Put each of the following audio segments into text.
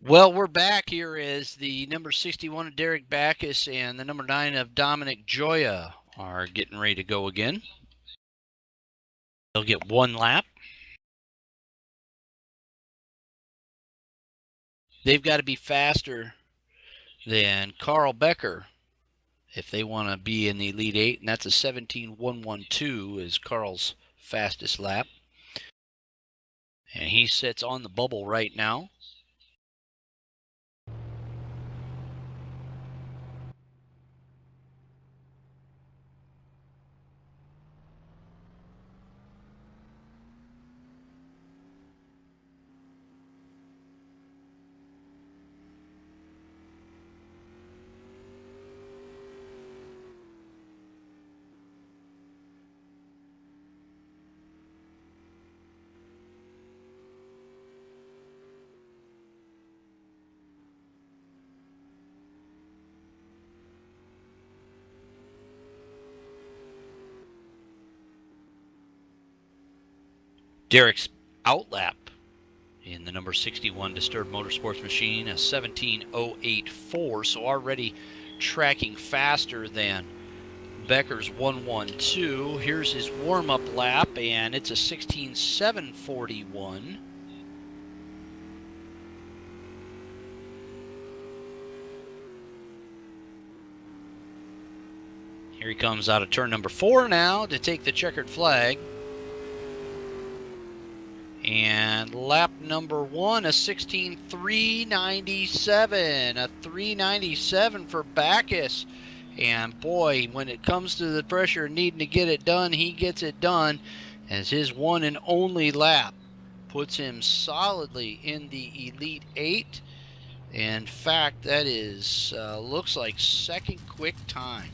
Well, we're back here as the number 61 of Derrick Backus and the number 9 of Domenic Gioia are getting ready to go again. They'll get one lap. They've got to be faster than Carl Becker if they want to be in the Elite 8, and that's a 17.112 is Carl's fastest lap. And he sits on the bubble right now. Derrick's outlap in the number 61 Disturbed Motorsports machine, a 17.084, so already tracking faster than Becker's 112. Here's his warm-up lap, and it's a 16.741. Here he comes out of turn number 4 now to take the checkered flag. And lap number 1, a 16.397, a 397 for Backus. And boy, when it comes to the pressure of needing to get it done, he gets it done as his one and only lap puts him solidly in the Elite 8. In fact, that is looks like second quick time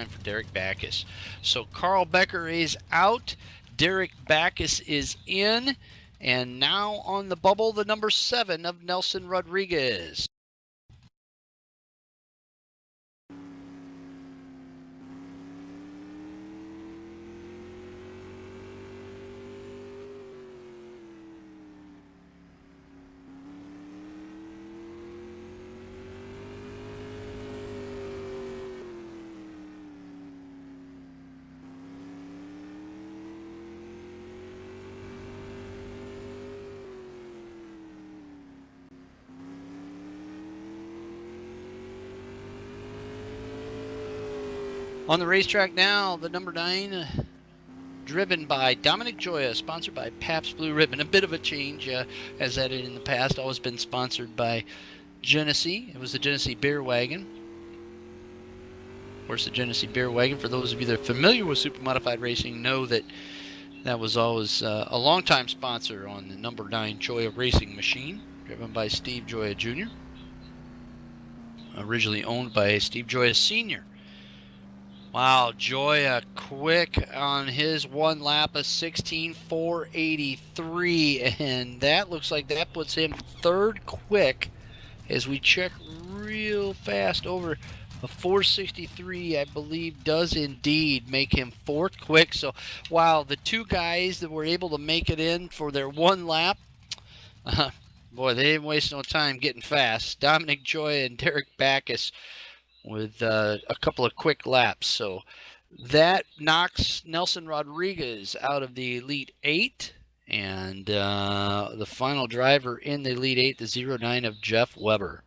for Derrick Backus. So Carl Becker is out, Derrick Backus is in, and now on the bubble, the number 7 of Nelson Rodriguez. On the racetrack now, the number 9, driven by Domenic Gioia, sponsored by Pabst Blue Ribbon. A bit of a change, as that in the past, always been sponsored by Genesee. It was the Genesee Beer Wagon. Of course, the Genesee Beer Wagon, for those of you that are familiar with Supermodified racing, know that that was always a longtime sponsor on the number 9 Gioia racing machine, driven by Steve Gioia Jr., originally owned by Steve Gioia Sr. Wow, Gioia quick on his one lap of 16.483, and that looks like that puts him third quick as we check real fast over. A 463, I believe, does indeed make him fourth quick. So, wow, the two guys that were able to make it in for their one lap, boy, they didn't waste no time getting fast. Domenic Gioia and Derrick Backus with a couple of quick laps. So that knocks Nelson Rodriguez out of the Elite 8. And the final driver in the Elite 8, the 09 of Jeff Weber.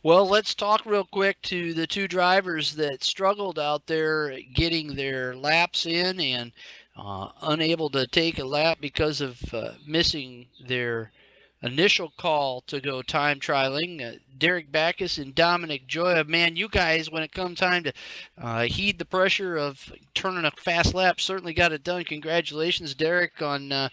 Well, let's talk real quick to the two drivers that struggled out there getting their laps in and unable to take a lap because of missing their initial call to go time trialing. Derrick Backus and Domenic Gioia, man, you guys, when it comes time to heed the pressure of turning a fast lap, certainly got it done. Congratulations, Derrick, on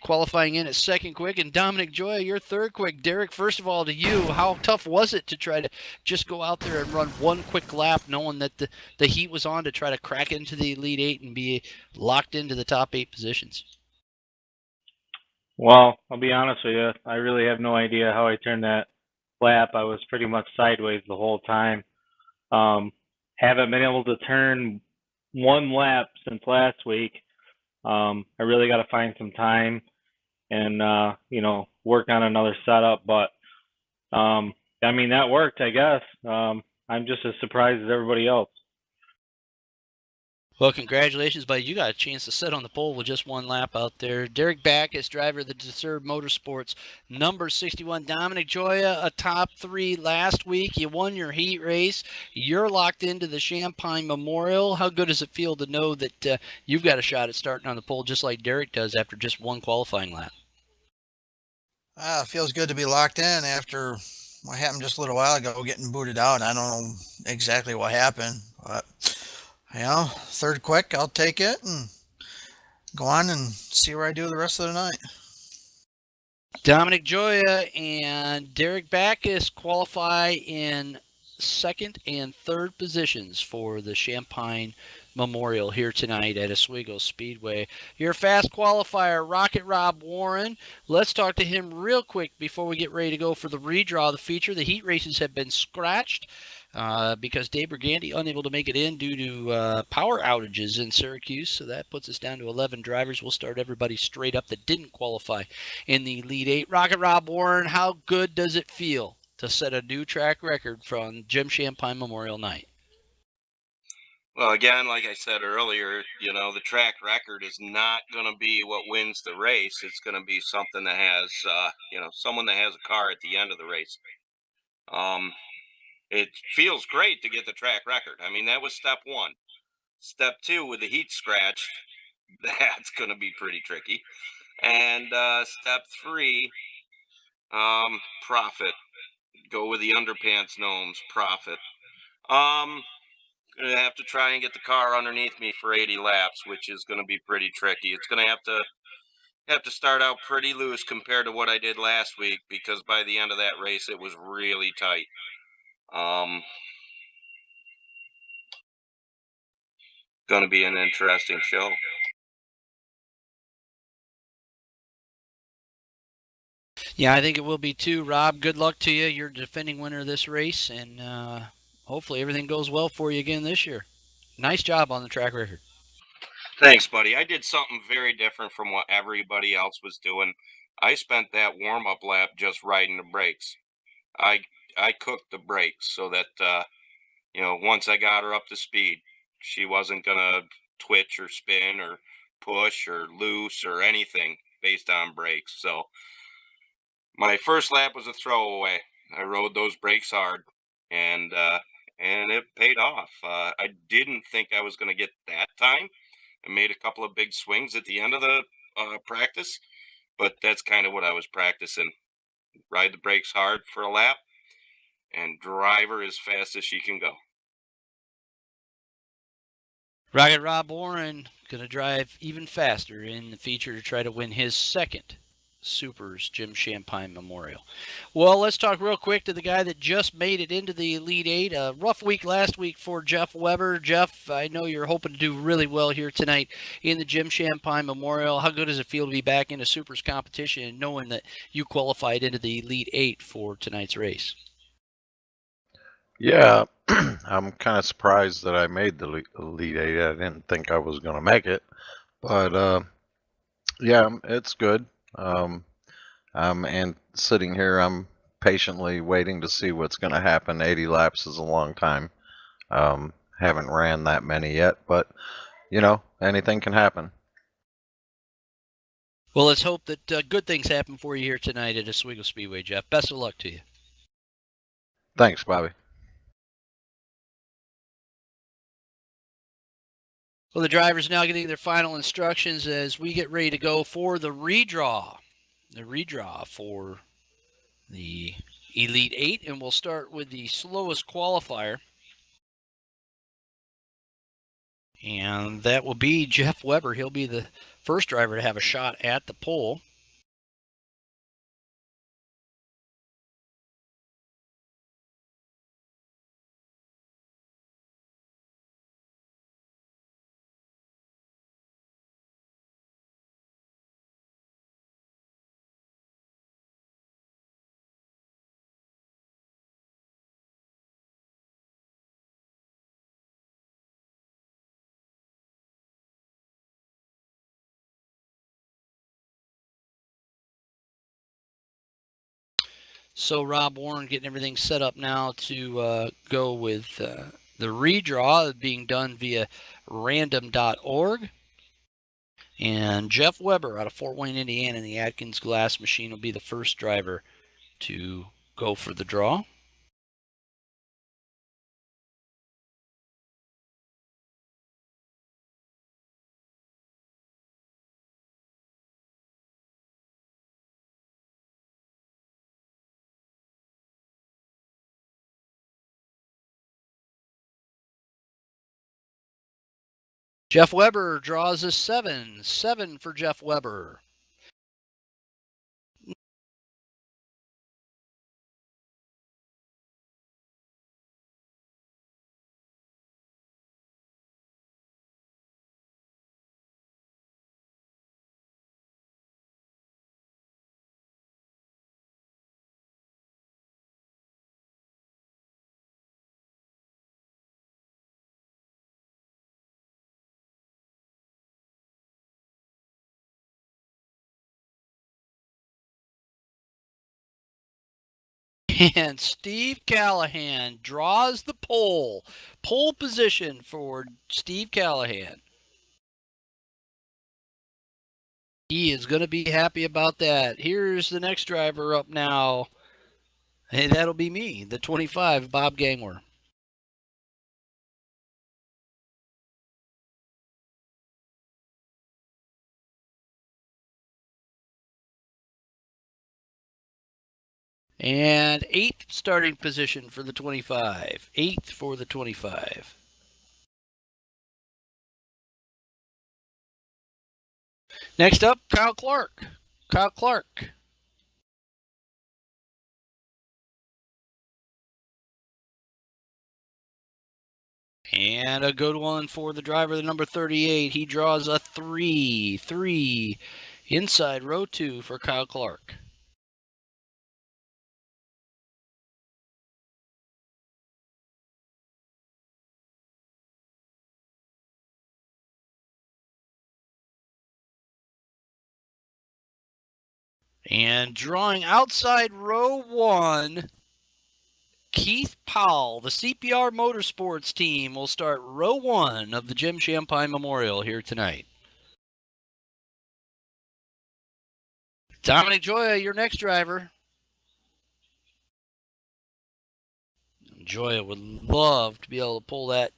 qualifying in at second quick, and Domenic Gioia, you're third quick. Derrick, first of all, to you, how tough was it to try to just go out there and run one quick lap, knowing that the heat was on to try to crack into the Elite 8 and be locked into the top 8 positions? Well, I'll be honest with you. I really have no idea how I turned that lap. I was pretty much sideways the whole time. Um, haven't been able to turn one lap since last week. I really got to find some time and work on another setup. But I mean, that worked, I guess. I'm just as surprised as everybody else. Well, congratulations, buddy. You got a chance to sit on the pole with just one lap out there. Derrick Backus, driver of the Deserved Motorsports, number 61. Domenic Gioia, a top 3 last week. You won your heat race. You're locked into the Shampine Memorial. How good does it feel to know that you've got a shot at starting on the pole just like Derrick does after just one qualifying lap? It feels good to be locked in after what happened just a little while ago, getting booted out. I don't know exactly what happened, but third quick, I'll take it and go on and see where I do the rest of the night. Domenic Gioia and Derrick Backus qualify in second and third positions for the Shampine Memorial here tonight at Oswego Speedway. Your fast qualifier, Rocket Rob Warren. Let's talk to him real quick before we get ready to go for the redraw of the feature. The heat races have been scratched because Dave Briganti unable to make it in due to power outages in Syracuse. So that puts us down to 11 drivers. We'll start everybody straight up that didn't qualify in the Elite 8. Rocket Rob Warren, how good does it feel to set a new track record from Jim Shampine Memorial Night? Well, again, like I said earlier, the track record is not going to be what wins the race. It's going to be something that has, someone that has a car at the end of the race. It feels great to get the track record. I mean, that was step one. Step two, with the heat scratched, that's going to be pretty tricky. And step three, profit. Go with the underpants gnomes, profit. Going to have to try and get the car underneath me for 80 laps, which is going to be pretty tricky. It's going to have to start out pretty loose compared to what I did last week, because by the end of that race it was really tight. Going to be an interesting show. Yeah, I think it will be too. Rob, good luck to you. You're the defending winner of this race, and hopefully everything goes well for you again this year. Nice job on the track record. Thanks, buddy. I did something very different from what everybody else was doing. I spent that warm-up lap just riding the brakes. I cooked the brakes so that once I got her up to speed, she wasn't gonna twitch or spin or push or loose or anything based on brakes. So my first lap was a throwaway. I rode those brakes hard, and it paid off. I didn't think I was going to get that time. I made a couple of big swings at the end of the practice, but that's kind of what I was practicing. Ride the brakes hard for a lap and drive her as fast as she can go. Rocket Rob Warren going to drive even faster in the feature to try to win his second SUPRS Jim Shampine Memorial. Well, let's talk real quick to the guy that just made it into the Elite 8. A rough week last week for Jeff Weber. Jeff, I know you're hoping to do really well here tonight in the Jim Shampine Memorial. How good does it feel to be back into SUPRS competition and knowing that you qualified into the Elite 8 for tonight's race? Yeah, I'm kind of surprised that I made the Elite 8. I didn't think I was going to make it. But yeah, it's good. And sitting here, I'm patiently waiting to see what's going to happen. 80 laps is a long time. Haven't ran that many yet, but, anything can happen. Well, let's hope that good things happen for you here tonight at Oswego Speedway, Jeff. Best of luck to you. Thanks, Bobby. Well, the drivers now getting their final instructions as we get ready to go for the redraw. The redraw for the Elite 8, and we'll start with the slowest qualifier. And that will be Jeff Weber. He'll be the first driver to have a shot at the pole. So Rob Warren getting everything set up now to go with the redraw being done via random.org. And Jeff Weber out of Fort Wayne, Indiana, in the Atkins Glass Machine will be the first driver to go for the draw. Jeff Weber draws a 7. 7 for Jeff Weber. And Steve Callahan draws the pole. Pole position for Steve Callahan. He is going to be happy about that. Here's the next driver up now. Hey, that'll be me, the 25, Bob Gangwer. And 8th starting position for the 25. 8th for the 25. Next up, Kyle Clark. Kyle Clark. And a good one for the driver, the number 38. He draws a 3. 3 inside row 2 for Kyle Clark. And drawing outside row 1, Keith Powell, the CPR Motorsports team, will start row 1 of the Jim Shampine Memorial here tonight. Domenic Gioia, your next driver. Gioia would love to be able to pull that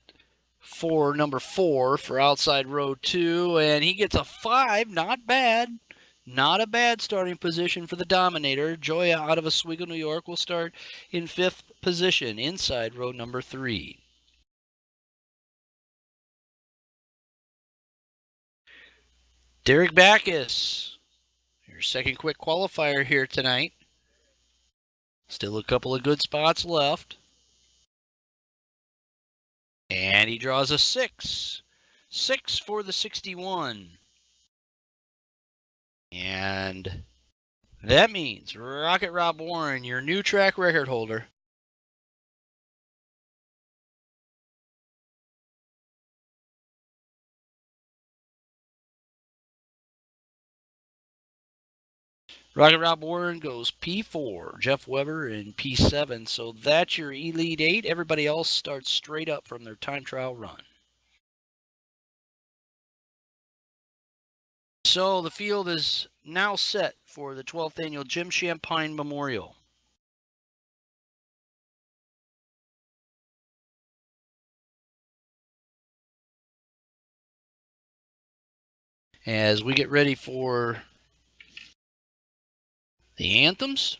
number 4 for outside row 2, and he gets a 5. Not bad. Not a bad starting position for the Dominator. Gioia out of Oswego, New York, will start in 5th position inside row number 3. Derrick Backus, your second quick qualifier here tonight. Still a couple of good spots left. And he draws a 6. 6 for the 61. And that means Rocket Rob Warren, your new track record holder. Rocket Rob Warren goes P4, Jeff Weber in P7. So that's your Elite 8. Everybody else starts straight up from their time trial run. So the field is now set for the 12th annual Jim Shampine Memorial. As we get ready for the anthems.